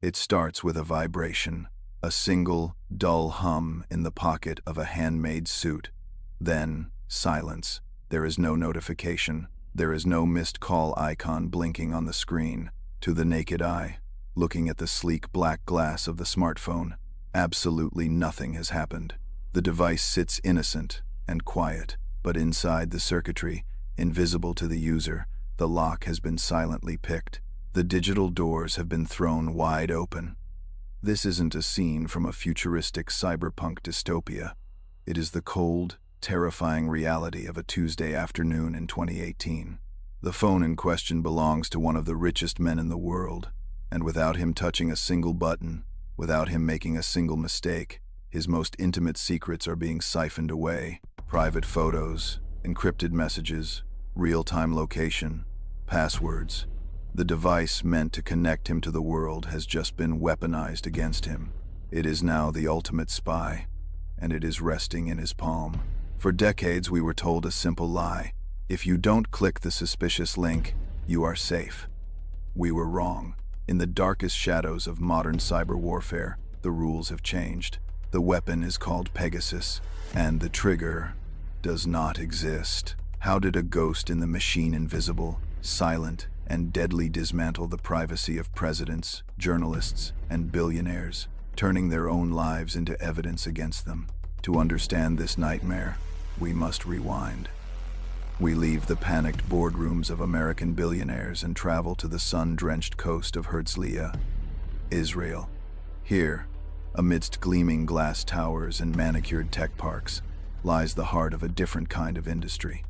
It starts with a vibration, a single, dull hum in the pocket of a handmade suit. Then, silence. There is no notification. There is no missed call icon blinking on the screen. To the naked eye, looking at the sleek black glass of the smartphone, absolutely nothing has happened. The device sits innocent and quiet, but inside the circuitry, invisible to the user, the lock has been silently picked. The digital doors have been thrown wide open. This isn't a scene from a futuristic cyberpunk dystopia. It is the cold, terrifying reality of a Tuesday afternoon in 2018. The phone in question belongs to one of the richest men in the world, and without him touching a single button, without him making a single mistake, his most intimate secrets are being siphoned away. Private photos, encrypted messages, real-time location, passwords. The device meant to connect him to the world has just been weaponized against him. It is now the ultimate spy, and it is resting in his palm. For decades we were told a simple lie. If you don't click the suspicious link, you are safe. We were wrong. In the darkest shadows of modern cyber warfare, the rules have changed. The weapon is called Pegasus, and the trigger does not exist. How did a ghost in the machine invisible, silent, and deadly dismantle the privacy of presidents, journalists, and billionaires, turning their own lives into evidence against them? To understand this nightmare, we must rewind. We leave the panicked boardrooms of American billionaires and travel to the sun-drenched coast of Herzliya, Israel. Here, amidst gleaming glass towers and manicured tech parks, lies the heart of a different kind of industry.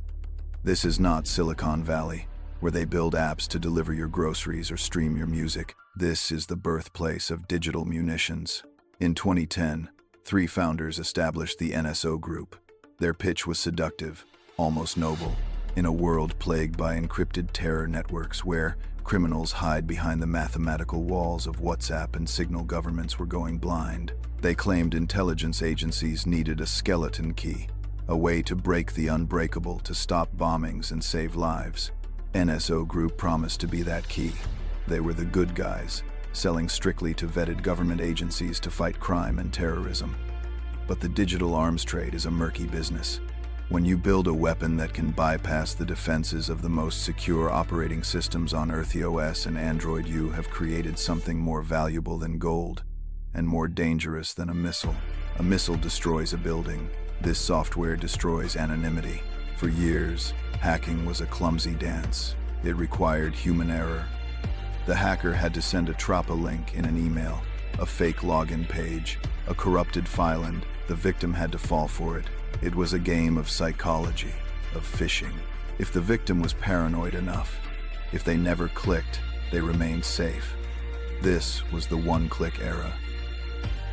This is not Silicon Valley, where they build apps to deliver your groceries or stream your music. This is the birthplace of digital munitions. In 2010, 3 founders established the NSO Group. Their pitch was seductive, almost noble. In a world plagued by encrypted terror networks where criminals hide behind the mathematical walls of WhatsApp and Signal, governments were going blind. They claimed intelligence agencies needed a skeleton key, a way to break the unbreakable, to stop bombings and save lives. NSO Group promised to be that key. They were the good guys, selling strictly to vetted government agencies to fight crime and terrorism. But the digital arms trade is a murky business. When you build a weapon that can bypass the defenses of the most secure operating systems on Earth, iOS and Android, you have created something more valuable than gold and more dangerous than a missile. A missile destroys a building. This software destroys anonymity. For years, hacking was a clumsy dance. It required human error. The hacker had to send a Trapa link in an email, a fake login page, a corrupted file, and the victim had to fall for it. It was a game of psychology, of phishing. If the victim was paranoid enough, if they never clicked, they remained safe. This was the one-click era.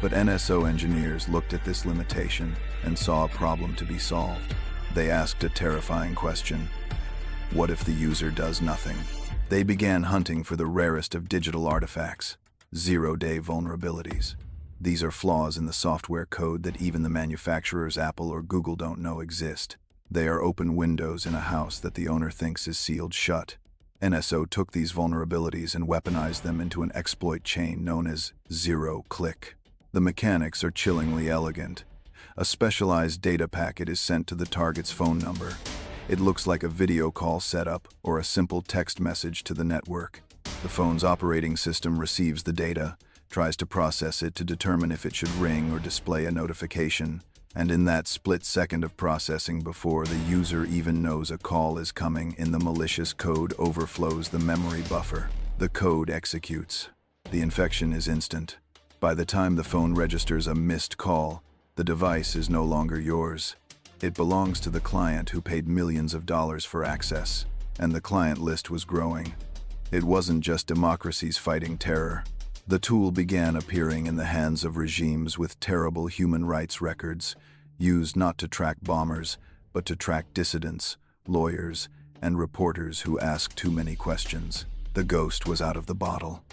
But NSO engineers looked at this limitation and saw a problem to be solved. They asked a terrifying question. What if the user does nothing? They began hunting for the rarest of digital artifacts, zero-day vulnerabilities. These are flaws in the software code that even the manufacturers Apple or Google don't know exist. They are open windows in a house that the owner thinks is sealed shut. NSO took these vulnerabilities and weaponized them into an exploit chain known as zero-click. The mechanics are chillingly elegant. A specialized data packet is sent to the target's phone number. It looks like a video call setup or a simple text message to the network. The phone's operating system receives the data, tries to process it to determine if it should ring or display a notification, and in that split second of processing before the user even knows a call is coming, the malicious code overflows the memory buffer. The code executes. The infection is instant. By the time the phone registers a missed call, the device is no longer yours. It belongs to the client who paid millions of dollars for access, and the client list was growing. It wasn't just democracies fighting terror. The tool began appearing in the hands of regimes with terrible human rights records, used not to track bombers, but to track dissidents, lawyers, and reporters who asked too many questions. The ghost was out of the bottle,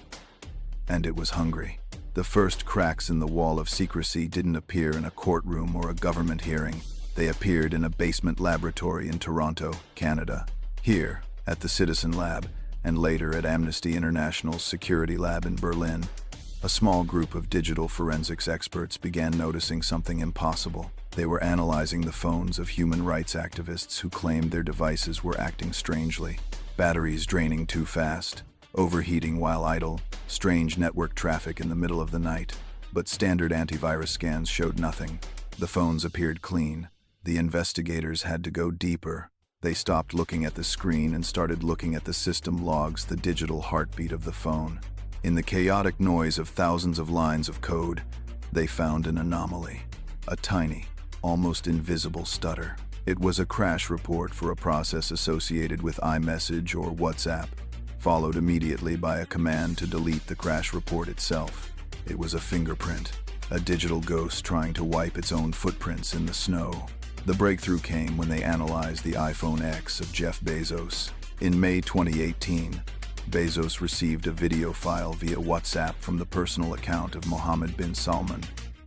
and it was hungry. The first cracks in the wall of secrecy didn't appear in a courtroom or a government hearing. They appeared in a basement laboratory in Toronto, Canada. Here, at the Citizen Lab, and later at Amnesty International's security lab in Berlin, A small group of digital forensics experts began noticing something impossible. They were analyzing the phones of human rights activists who claimed their devices were acting strangely. Batteries draining too fast, overheating while idle, strange network traffic in the middle of the night. But standard antivirus scans showed nothing. The phones appeared clean. The investigators had to go deeper. They stopped looking at the screen and started looking at the system logs, the digital heartbeat of the phone. In the chaotic noise of thousands of lines of code, they found an anomaly. A tiny, almost invisible stutter. It was a crash report for a process associated with iMessage or WhatsApp, followed immediately by a command to delete the crash report itself. It was a fingerprint, a digital ghost trying to wipe its own footprints in the snow. The breakthrough came when they analyzed the iPhone X of Jeff Bezos. In May 2018, Bezos received a video file via WhatsApp from the personal account of Mohammed bin Salman,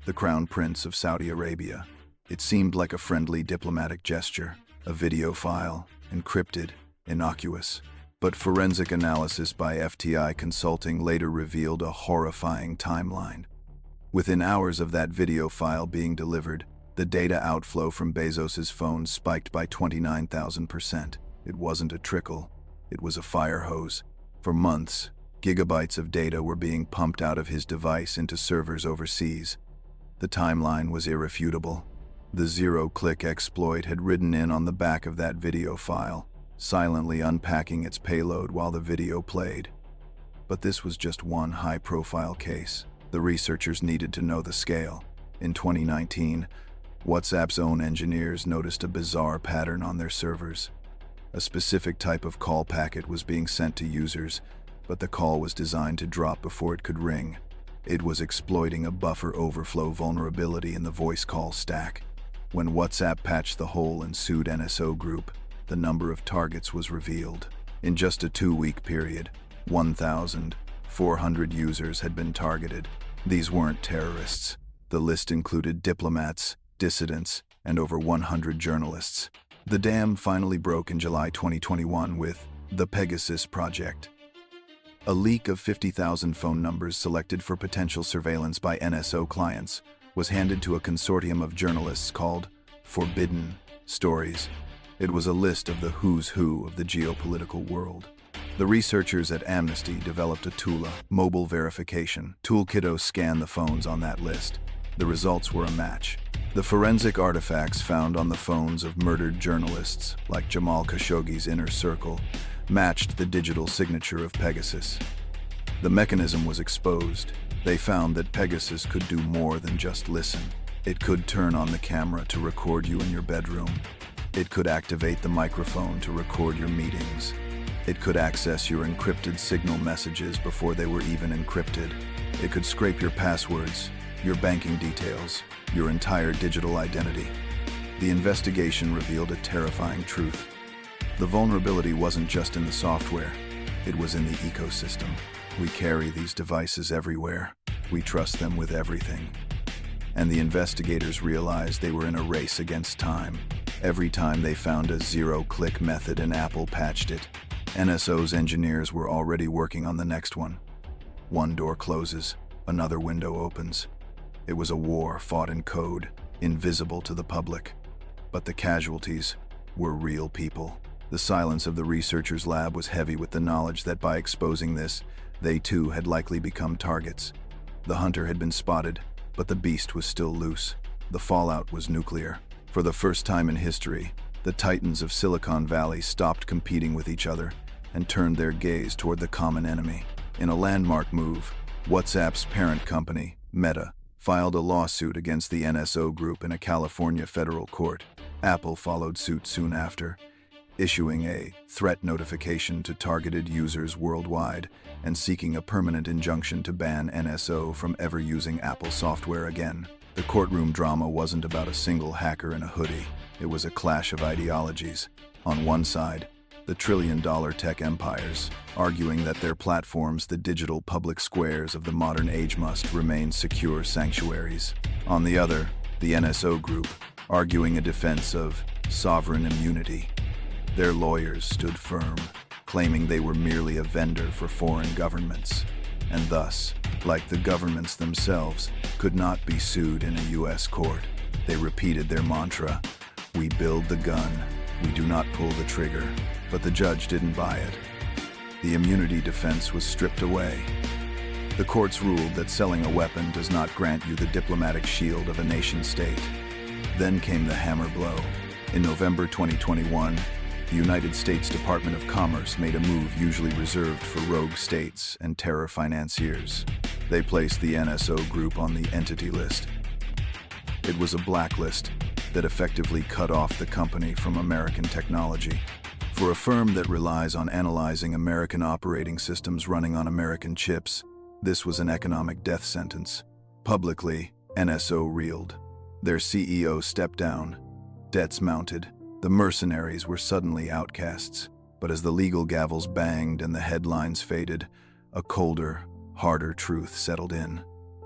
the Crown Prince of Saudi Arabia. It seemed like a friendly diplomatic gesture, a video file, encrypted, innocuous. But forensic analysis by FTI Consulting later revealed a horrifying timeline. Within hours of that video file being delivered, the data outflow from Bezos's phone spiked by 29,000%. It wasn't a trickle, it was a fire hose. For months, gigabytes of data were being pumped out of his device into servers overseas. The timeline was irrefutable. The zero-click exploit had ridden in on the back of that video file, silently unpacking its payload while the video played. But this was just one high-profile case. The researchers needed to know the scale. In 2019, WhatsApp's own engineers noticed a bizarre pattern on their servers. A specific type of call packet was being sent to users, but the call was designed to drop before it could ring. It was exploiting a buffer overflow vulnerability in the voice call stack. When WhatsApp patched the hole and sued NSO Group, the number of targets was revealed. In just a 2-week period, 1,400 users had been targeted. These weren't terrorists. The list included diplomats, dissidents, and over 100 journalists. The dam finally broke in July 2021 with the Pegasus project. A leak of 50,000 phone numbers selected for potential surveillance by NSO clients was handed to a consortium of journalists called Forbidden Stories. It was a list of the who's who of the geopolitical world. The researchers at Amnesty developed a Tula mobile verification toolkit to scan the phones on that list. The results were a match. The forensic artifacts found on the phones of murdered journalists, like Jamal Khashoggi's inner circle, matched the digital signature of Pegasus. The mechanism was exposed. They found that Pegasus could do more than just listen. It could turn on the camera to record you in your bedroom. It could activate the microphone to record your meetings. It could access your encrypted signal messages before they were even encrypted. It could scrape your passwords, your banking details, your entire digital identity. The investigation revealed a terrifying truth. The vulnerability wasn't just in the software, it was in the ecosystem. We carry these devices everywhere. We trust them with everything. And the investigators realized they were in a race against time. Every time they found a zero-click method and Apple patched it, NSO's engineers were already working on the next one. One door closes, another window opens. It was a war fought in code, invisible to the public. But the casualties were real people. The silence of the researchers' lab was heavy with the knowledge that by exposing this, they too had likely become targets. The hunter had been spotted, but the beast was still loose. The fallout was nuclear. For the first time in history, the titans of Silicon Valley stopped competing with each other and turned their gaze toward the common enemy. In a landmark move, WhatsApp's parent company, Meta, filed a lawsuit against the NSO Group in a California federal court. Apple followed suit soon after, issuing a threat notification to targeted users worldwide and seeking a permanent injunction to ban NSO from ever using Apple software again. The courtroom drama wasn't about a single hacker in a hoodie. It was a clash of ideologies. On one side, the trillion-dollar tech empires, arguing that their platforms, the digital public squares of the modern age, must remain secure sanctuaries. On the other, the NSO Group, arguing a defense of sovereign immunity. Their lawyers stood firm, claiming they were merely a vendor for foreign governments. and thus, like the governments themselves, could not be sued in a US court. They repeated their mantra, "We build the gun, we do not pull the trigger," but the judge didn't buy it. The immunity defense was stripped away. The courts ruled that selling a weapon does not grant you the diplomatic shield of a nation-state. Then came the hammer blow. In November 2021, the United States Department of Commerce made a move usually reserved for rogue states and terror financiers. They placed the NSO Group on the entity list. It was a blacklist that effectively cut off the company from American technology. For a firm that relies on analyzing American operating systems running on American chips, this was an economic death sentence. Publicly, NSO reeled. Their CEO stepped down. Debts mounted. The mercenaries were suddenly outcasts. But as the legal gavels banged and the headlines faded, a colder, harder truth settled in.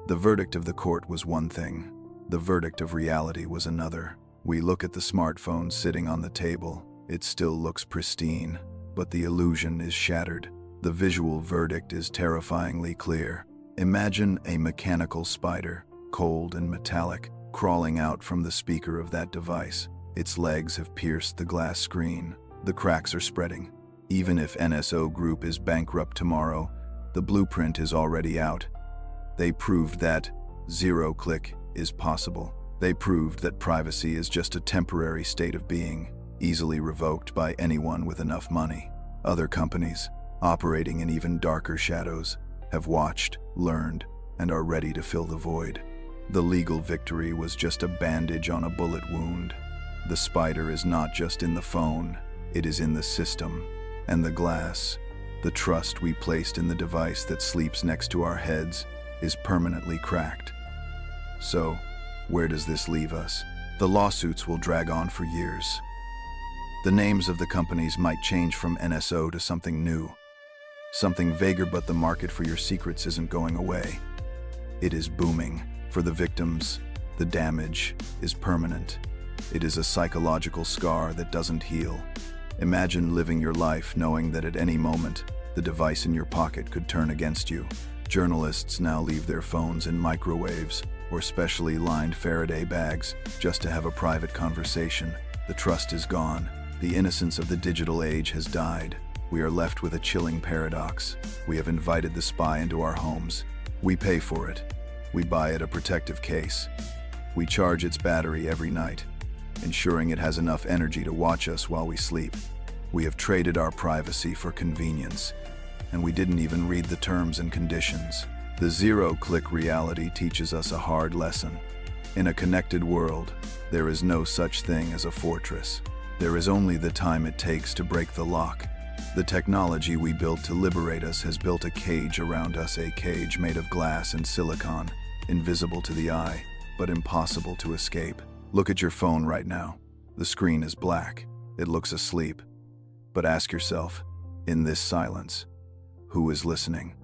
The verdict of the court was one thing. The verdict of reality was another. We look at the smartphone sitting on the table. It still looks pristine, but the illusion is shattered. The visual verdict is terrifyingly clear. Imagine a mechanical spider, cold and metallic, crawling out from the speaker of that device. Its legs have pierced the glass screen. The cracks are spreading. Even if NSO Group is bankrupt tomorrow, the blueprint is already out. They proved that zero-click is possible. They proved that privacy is just a temporary state of being, easily revoked by anyone with enough money. Other companies, operating in even darker shadows, have watched, learned, and are ready to fill the void. The legal victory was just a bandage on a bullet wound. The spider is not just in the phone, it is in the system. And the glass, the trust we placed in the device that sleeps next to our heads, is permanently cracked. So, where does this leave us? The lawsuits will drag on for years. The names of the companies might change from NSO to something new. Something vaguer, but the market for your secrets isn't going away. It is booming. For the victims, the damage is permanent. It is a psychological scar that doesn't heal. Imagine living your life knowing that at any moment, the device in your pocket could turn against you. Journalists now leave their phones in microwaves or specially lined Faraday bags just to have a private conversation. The trust is gone. The innocence of the digital age has died. We are left with a chilling paradox. We have invited the spy into our homes. We pay for it. We buy it a protective case. We charge its battery every night, ensuring it has enough energy to watch us while we sleep. We have traded our privacy for convenience, and we didn't even read the terms and conditions. The zero-click reality teaches us a hard lesson. In a connected world, there is no such thing as a fortress. There is only the time it takes to break the lock. The technology we built to liberate us has built a cage around us, a cage made of glass and silicon, invisible to the eye, but impossible to escape. Look at your phone right now. The screen is black. It looks asleep. But ask yourself, in this silence, who is listening?